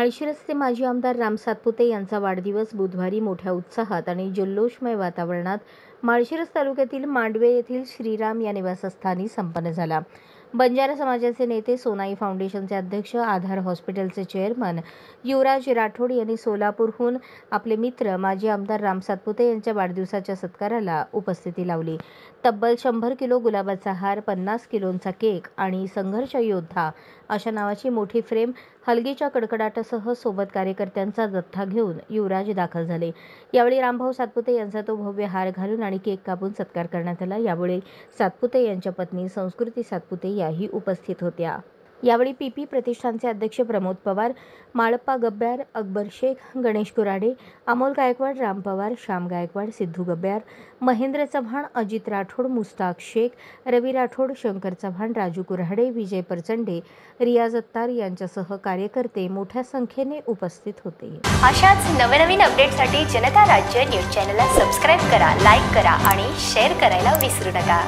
माळशिरसचे माजी आमदार राम सातपुते यांचा वाढदिवस बुधवारी मोठ्या उत्साहात आणि जल्लोषमय वातावरणात माळशिरस तालुक्यातील मांडवे येथील श्रीराम या निवासस्थानी संपन्न झाला। बंजारा समाजाचे नेते, सोनाई फाउंडेशनचे अध्यक्ष, आधार हॉस्पिटलचे चेअरमन युवराज राठोड यांनी सोलापूरहून आपले मित्र माजी आमदार राम सातपुते यांच्या वाढदिवसाच्या सत्काराला उपस्थिती लावली। तब्बल 100 किलो गुलाबाचा हार, 50 किलोंचा केक आणि संघर्ष योद्धा अशा नावाची मोठी फ्रेम, हलगीच्या कडकडाटासह सोबत कार्यकर्त्यांचा जथ्था घेऊन युवराज दाखल झाले। यावेळी रामभाऊ सातपुते यांचा तो भव्य हार घालून आणि केक कापून सत्कार करण्यात आला। यावेळी सातपुते यांच्या पत्नी संस्कृती सातपुते याही उपस्थित होत्या। यावेळी पीपी प्रतिष्ठानचे अध्यक्ष प्रमोद पवार, माळप्पा गब्यार, अकबर शेख, गणेश कुराडे, अमोल गायकवाड, राम पवार, श्याम गायकवाड, सिद्धू गब्यार, महेंद्र चव्हाण, अजित राठोड, मुस्ताक शेख, रवी राठोड, शंकर चव्हाण, राजू कुऱ्हाडे, विजय परचंडे, रियाज अत्तार यांच्यासह कार्यकर्ते मोठ्या संख्येने उपस्थित होते। अशाच नवनवीन अपडेटसाठी जनता राज्य न्यूज चॅनलला सबस्क्राइब करा, लाईक करा आणि शेअर करायला विसरू नका।